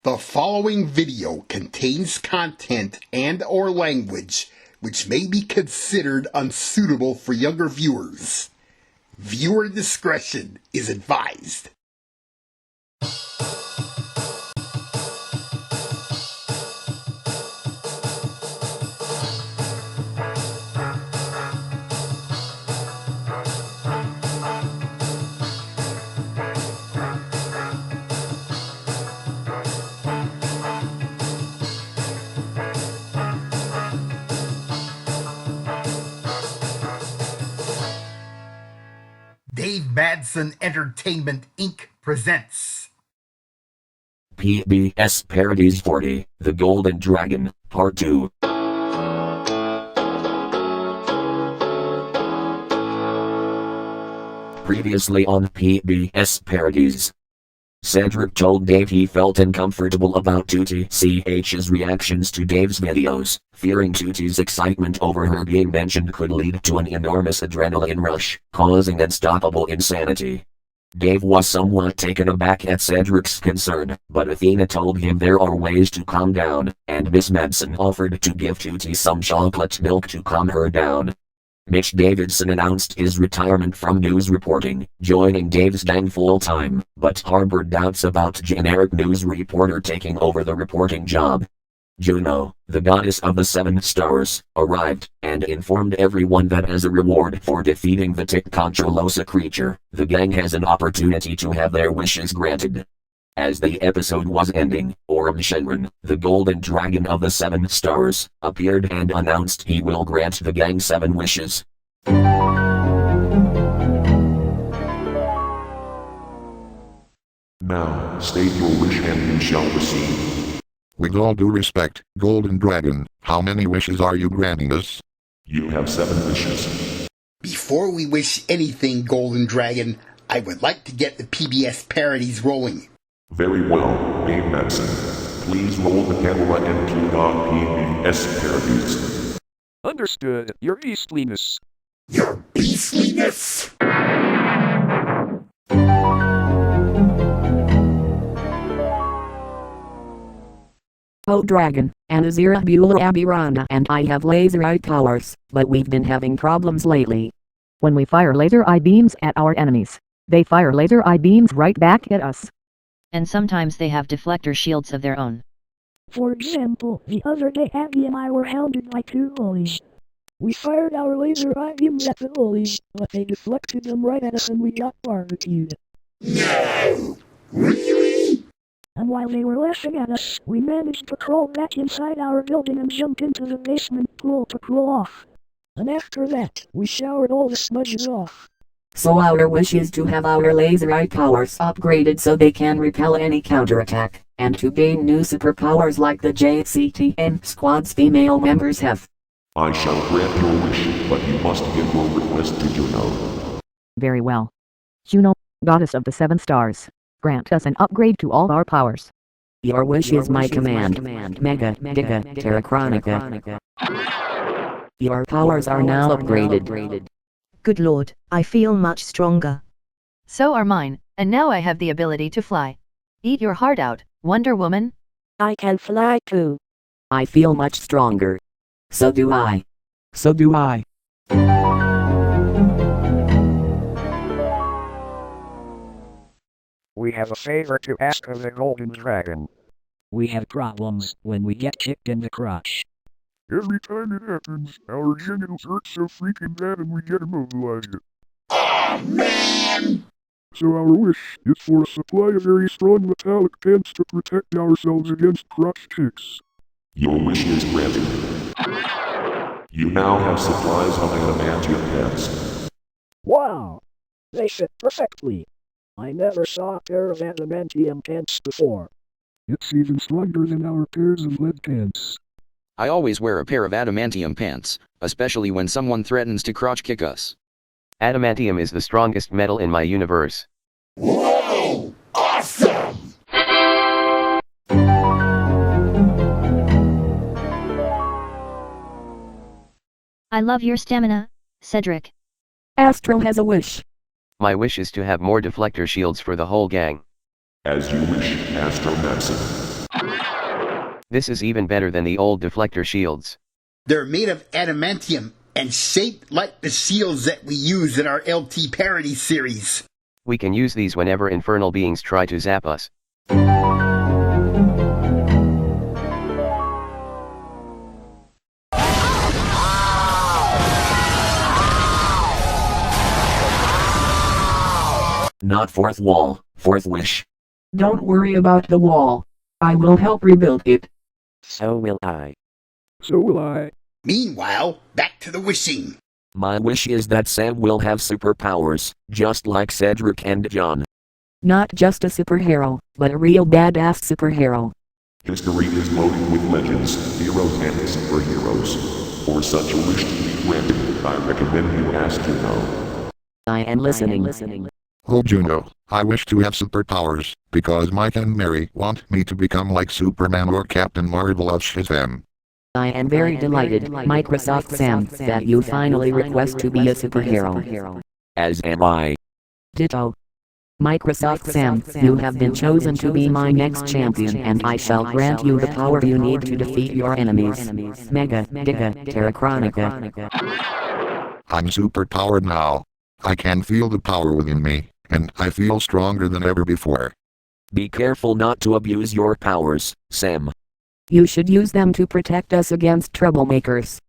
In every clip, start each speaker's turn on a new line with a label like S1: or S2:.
S1: The following video contains content and/or language which may be considered unsuitable for younger viewers. Viewer discretion is advised. Madson Entertainment Inc. presents
S2: PBS Parodies 40, The Golden Dragon, Part 2. Previously on PBS Parodies. Cedric told Dave he felt uncomfortable about Tutti-Ch's reactions to Dave's videos, fearing Tutti's excitement over her being mentioned could lead to an enormous adrenaline rush, causing unstoppable insanity. Dave was somewhat taken aback at Cedric's concern, but Athena told him there are ways to calm down, and Miss Madson offered to give Tutti some chocolate milk to calm her down. Mitch Davidson announced his retirement from news reporting, joining Dave's gang full-time, but harbored doubts about generic news reporter taking over the reporting job. Juno, the goddess of the 7 stars, arrived, and informed everyone that as a reward for defeating the Tic-Controlosa creature, the gang has an opportunity to have their wishes granted. As the episode was ending, Aurum Shenron, the golden dragon of the 7 stars, appeared and announced he will grant the gang 7 wishes.
S3: Now, state your wish and you shall receive.
S4: With all due respect, Golden Dragon, how many wishes are you granting us?
S3: You have 7 wishes.
S1: Before we wish anything, Golden Dragon, I would like to get the PBS parodies rolling.
S3: Very well, Dave Madson. Please roll the camera and cue on PBS parodies.
S5: Understood, your beastliness.
S1: Your beastliness!
S6: Oh Dragon, Anna Zira Beulah Abby Rhonda and I have laser eye powers, but we've been having problems lately.
S7: When we fire laser eye beams at our enemies, they fire laser eye beams right back at us.
S8: And sometimes they have deflector shields of their own.
S9: For example, the other day Abby and I were hounded by 2 bullies. We fired our laser eye beams at the bullies, but they deflected them right at us and we got barbecued.
S1: No! Really?
S9: And while they were laughing at us, we managed to crawl back inside our building and jump into the basement pool to cool off. And after that, we showered all the smudges off.
S6: So our wish is to have our laser eye powers upgraded so they can repel any counterattack, and to gain new superpowers like the JCTN squad's female members have.
S3: I shall grant your wish, but you must give your request to Juno.
S7: Very well. Juno, goddess of the 7 stars, grant us an upgrade to all our powers.
S6: Your wish is my command. Mega, Giga, Terrachronica. Your powers are now upgraded.
S10: Good lord, I feel much stronger.
S8: So are mine, and now I have the ability to fly. Eat your heart out, Wonder Woman.
S9: I can fly too.
S6: I feel much stronger. So do I.
S5: So do I.
S11: We have a favor to ask of the Golden Dragon.
S12: We have problems when we get kicked in the crotch.
S11: Every time it happens, our genitals hurt so freaking bad and we get immobilized.
S1: Oh, man!
S11: So our wish is for a supply of very strong metallic pants to protect ourselves against crotch kicks.
S3: Your wish is granted. You now have supplies of adamantium pants.
S9: Wow! They fit perfectly. I never saw a pair of adamantium pants before.
S11: It's even stronger than our pairs of lead pants.
S13: I always wear a pair of adamantium pants, especially when someone threatens to crotch kick us.
S14: Adamantium is the strongest metal in my universe.
S1: Whoa! Awesome!
S8: I love your stamina, Cedric.
S6: Astro has a wish.
S14: My wish is to have more deflector shields for the whole gang.
S3: As you wish, Astro Madson.
S14: This is even better than the old deflector shields.
S1: They're made of adamantium and shaped like the shields that we use in our LT parody series.
S14: We can use these whenever infernal beings try to zap us.
S2: Not fourth wall, fourth wish.
S6: Don't worry about the wall. I will help rebuild it.
S12: So will I.
S11: So will I.
S1: Meanwhile, back to the wishing.
S2: My wish is that Sam will have superpowers, just like Cedric and John.
S6: Not just a superhero, but a real badass superhero.
S3: History is loaded with legends, heroes and superheroes. For such a wish to be granted, I recommend you ask Juno.
S6: I am listening.
S4: Oh Juno, I wish to have superpowers, because Mike and Mary want me to become like Superman or Captain Marvel of Shazam.
S6: I am very delighted, Microsoft Sam, that you finally request to be a superhero.
S2: As am I.
S6: Ditto. Microsoft Sam, you have been chosen to be my next champion and I shall grant you the power you need to defeat your enemies. Mega, Giga, Terrachronica.
S4: I'm superpowered now. I can feel the power within me, and I feel stronger than ever before.
S2: Be careful not to abuse your powers, Sam.
S6: You should use them to protect us against troublemakers.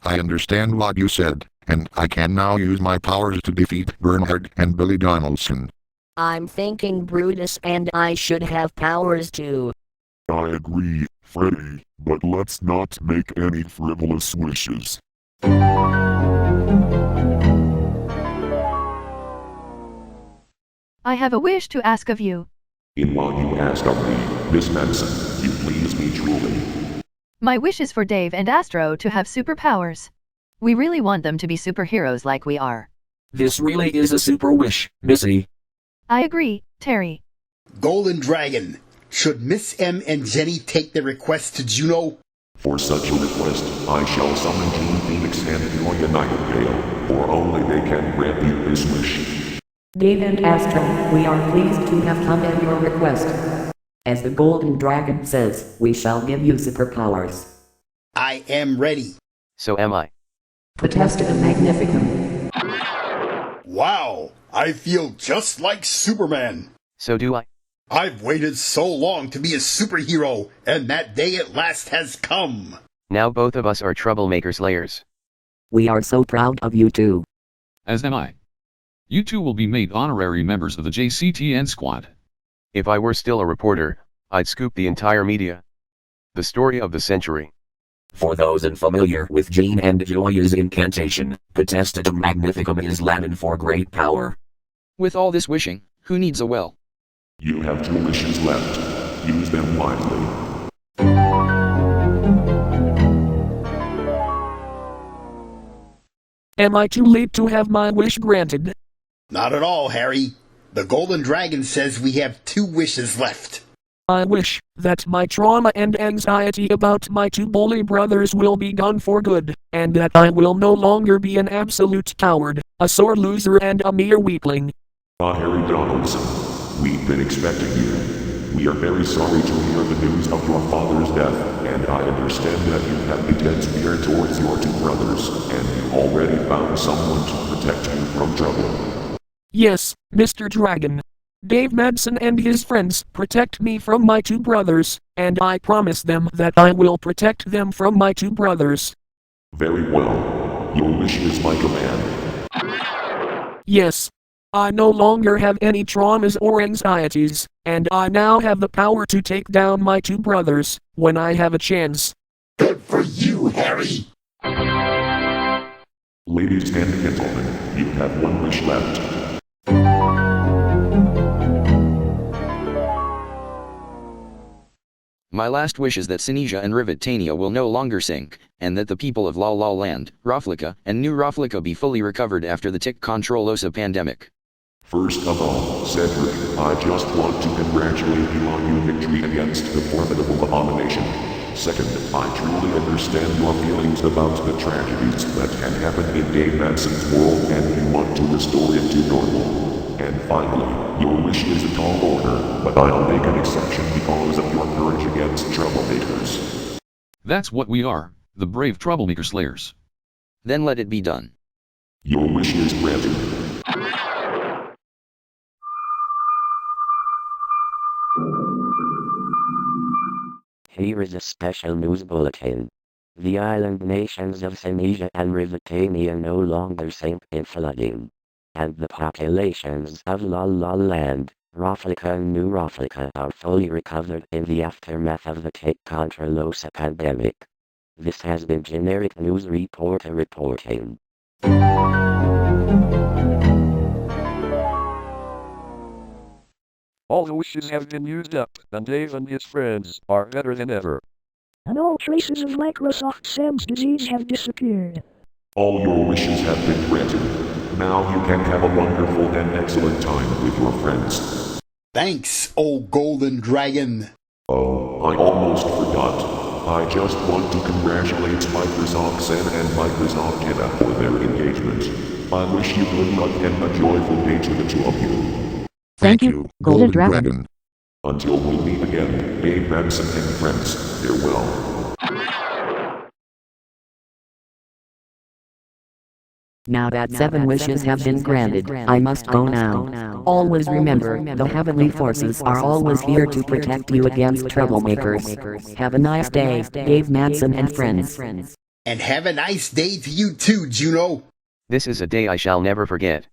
S4: I understand what you said, and I can now use my powers to defeat Bernard and Billy Donaldson.
S15: I'm thinking Brutus and I should have powers too.
S3: I agree, Freddy, but let's not make any frivolous wishes.
S8: I have a wish to ask of you.
S3: In what you ask of me, Miss Madson, you please me truly.
S8: My wish is for Dave and Astro to have superpowers. We really want them to be superheroes like we are.
S2: This really is a super wish, Missy.
S8: I agree, Terry.
S1: Golden Dragon, should Miss M and Jenny take the request to Juno?
S3: For such a request, I shall summon Team Phoenix and your United Gale, for only they can grant you this wish.
S6: Dave and Astro, we are pleased to have come at your request. As the Golden Dragon says, we shall give you superpowers.
S1: I am ready.
S14: So am I.
S6: Potested Magnificum.
S1: Wow, I feel just like Superman.
S14: So do I.
S1: I've waited so long to be a superhero, and that day at last has come.
S14: Now both of us are troublemaker slayers.
S6: We are so proud of you too.
S16: As am I. You two will be made honorary members of the JCTN squad.
S14: If I were still a reporter, I'd scoop the entire media. The story of the century.
S2: For those unfamiliar with Jane and Joya's incantation, Potestatum Magnificum is Latin for great power.
S13: With all this wishing, who needs a well?
S3: You have 2 wishes left. Use them wisely.
S5: Am I too late to have my wish granted?
S1: Not at all, Harry. The Golden Dragon says we have 2 wishes left.
S5: I wish that my trauma and anxiety about my 2 bully brothers will be gone for good, and that I will no longer be an absolute coward, a sore loser and a mere weakling.
S3: Harry Donaldson, we've been expecting you. We are very sorry to hear the news of your father's death, and I understand that you have a dead spirit towards your 2 brothers, and you already found someone to protect you from trouble.
S5: Yes, Mr. Dragon. Dave Madson and his friends protect me from my 2 brothers, and I promise them that I will protect them from my 2 brothers.
S3: Very well. Your wish is my command.
S5: Yes. I no longer have any traumas or anxieties, and I now have the power to take down my 2 brothers, when I have a chance.
S1: Good for you, Harry!
S3: Ladies and gentlemen, you have 1 wish left.
S13: My last wish is that Sinesia and Rivetania will no longer sink, and that the people of La La Land, Raflika, and New Raflika be fully recovered after the tick controlosa pandemic.
S3: First of all, Cedric, I just want to congratulate you on your victory against the formidable abomination. Second, I truly understand your feelings about the tragedies that can happen in Dave Madson's world and you want to restore it to normal. And finally, your wish is a tall order, but I'll make an exception because of your courage against
S16: That's what we are, the brave troublemaker slayers.
S13: Then let it be done.
S3: Your wish is granted.
S17: Here is a special news bulletin. The island nations of Tunisia and Mauritania no longer sink in flooding. And the populations of Land, Raflika and New Raflika are fully recovered in the aftermath of the tick-controlosa pandemic. This has been Generic News Reporter reporting.
S18: All the wishes have been used up, and Dave and his friends are better than ever.
S9: And all traces of Microsoft Sam's disease have disappeared.
S3: All your wishes have been granted. Now you can have a wonderful and excellent time with your friends.
S1: Thanks, old golden dragon.
S3: Oh, I almost forgot. I just want to congratulate Microsoft Sam and Microsoft Anna for their engagement. I wish you good luck and a joyful day to the two of you.
S7: Thank you, Golden Dragon.
S3: Until we meet again, Dave, Madson, and friends, farewell.
S6: Now that 7 wishes have been granted, I must go now. Always remember, the heavenly forces are always here to protect you against troublemakers. Have a nice day, Dave, Madson, and friends.
S1: And have a nice day to you too, Juno.
S13: This is a day I shall never forget.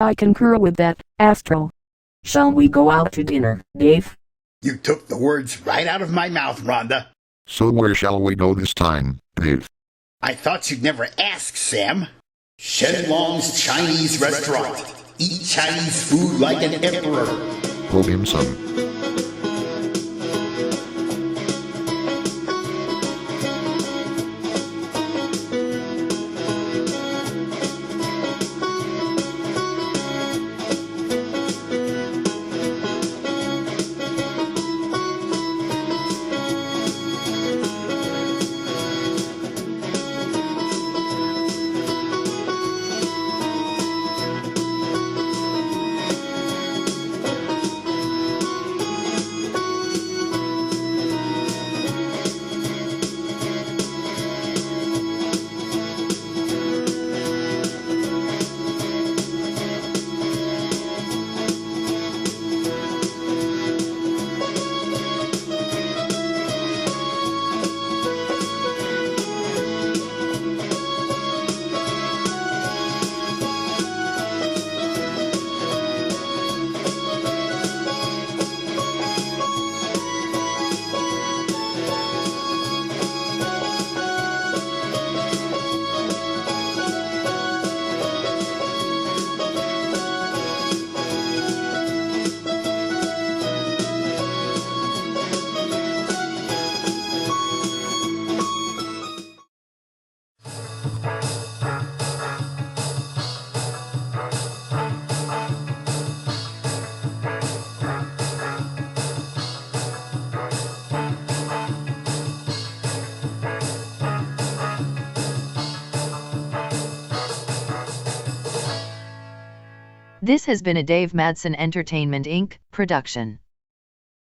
S5: I concur with that, Astro. Shall we go out to dinner, Dave?
S1: You took the words right out of my mouth, Rhonda.
S4: So where shall we go this time, Dave?
S1: I thought you'd never ask, Sam. Shenlong's Chinese restaurant. Eat Chinese food like an emperor.
S4: Go him some.
S8: This has been a Dave Madson Entertainment Inc. production.